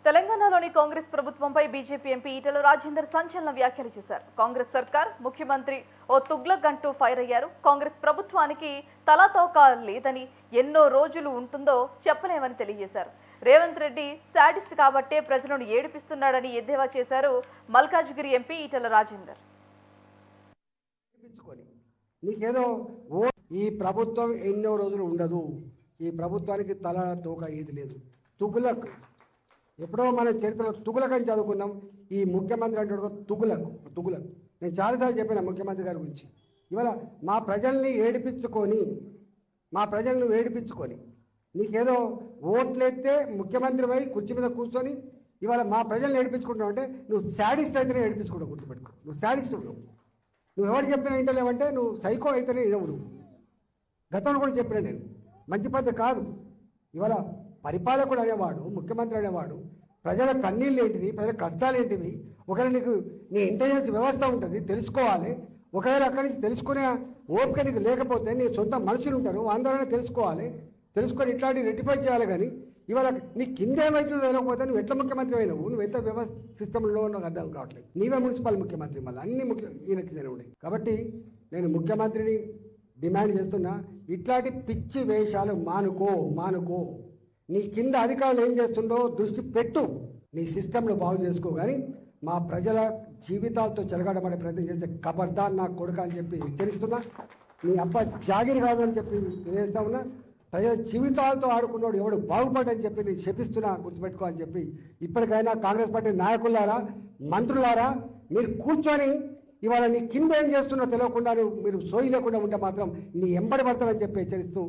తెలంగాణలోని కాంగ్రెస్ ప్రభుత్వంపై BJP MP Etela Rajender సంచలన వ్యాఖ్యలు చేశారు. కాంగ్రెస్ సర్కార్ ముఖ్యమంత్రి ఓ తుగ్లక్ అంటూ ఫైర్ అయ్యారు. కాంగ్రెస్ ప్రభుత్వానికి తలాతోకా లేదని, ఎన్నో రోజులు ఉంటుందో చెప్పలేమని తెలియజేశారు. రేవంత్ రెడ్డి శాడిస్ట్ కాబట్టే ప్రజలను ఏడిపిస్తున్నాడని ఎద్దేవా చేశారు మల్కాజ్గిరి ఎంపీ ఈటెల రాజేందర్. నీకేదో ఈ ప్రభుత్వం ఎన్నో రోజులు ఉండదు, ఈ ప్రభుత్వానికి తల తోక ఏది లేదు, తుగులక్. ఎప్పుడో మన చరిత్రలో తుగులక్ అని చదువుకున్నాం. ఈ ముఖ్యమంత్రి అంటే తుగులక్. నేను చాలాసార్లు చెప్పిన ముఖ్యమంత్రి గారి గురించి. ఇవాళ మా ప్రజల్ని ఏడిపించుకొని నీకేదో ఓట్లెత్తే ముఖ్యమంత్రి పోయి కుర్చీ మీద కూర్చొని ఇవాళ మా ప్రజల్ని ఏడిపించుకుంటావు అంటే నువ్వు శాడిస్ట్ అయితేనే ఏడిపించుకుంటావు. గుర్తుపెట్టుకో, నువ్వు శాడిస్ట్ నువ్వు ఎవరు చెప్పినా ఇంటలేవంటే నువ్వు సైకో అయితేనే ఇవ్వడు. గతంలో కూడా చెప్పిన నేను, మంచి పద్ధతి కాదు. ఇవాళ పరిపాలకుడు అనేవాడు, ముఖ్యమంత్రి అనేవాడు ప్రజల కన్నీళ్ళు ఏంటిది, ప్రజల కష్టాలు ఏంటివి, ఒకవేళ నీకు నీ ఇంటెలిజెన్స్ వ్యవస్థ ఉంటుంది, తెలుసుకోవాలి. ఒకవేళ అక్కడి నుంచి తెలుసుకునే ఓపిక నీకు లేకపోతే నీ సొంత మనుషులు ఉంటారు, అందరూ తెలుసుకొని ఇట్లాంటివి రెక్టిఫై చేయాలి. కానీ ఇవాళ నీ కింద ఏమవుతుందో తెలియకపోతే నువ్వు ఎట్లా ముఖ్యమంత్రి అయినావు, నువ్వు ఎంత వ్యవస్థ సిస్టంలో నాకు అర్థం కావట్లేదు. నీవే మున్సిపల్ ముఖ్యమంత్రి, మళ్ళీ అన్ని ఈయనకి ఉన్నాయి. కాబట్టి నేను ముఖ్యమంత్రిని డిమాండ్ చేస్తున్నా, ఇట్లాంటి పిచ్చి వేషాలు మానుకో. నీ కింద అధికారులు ఏం చేస్తుండో దృష్టి పెట్టు, నీ సిస్టంను బాగు చేసుకో. కానీ మా ప్రజల జీవితాలతో చెలగాడబడే ప్రయత్నం చేస్తే ఖబర్దార్ నా కొడుక అని చెప్పి హెచ్చరిస్తున్నా. నీ అబ్బా జాగిరి కాదు అని చెప్పి తెలియజేస్తా ఉన్నా. ప్రజల జీవితాలతో ఆడుకున్నాడు ఎవడు బాగుపడని చెప్పి నేను శపిస్తున్నా, గుర్తుపెట్టుకో అని చెప్పి. ఇప్పటికైనా కాంగ్రెస్ పార్టీ నాయకులారా, మంత్రులారా, మీరు కూర్చొని ఇవాళ నీ కింద ఏం చేస్తున్నో తెలియకుండా మీరు సోయి లేకుండా ఉంటే మాత్రం నీ ఎంబడి పడతామని చెప్పి హెచ్చరిస్తూ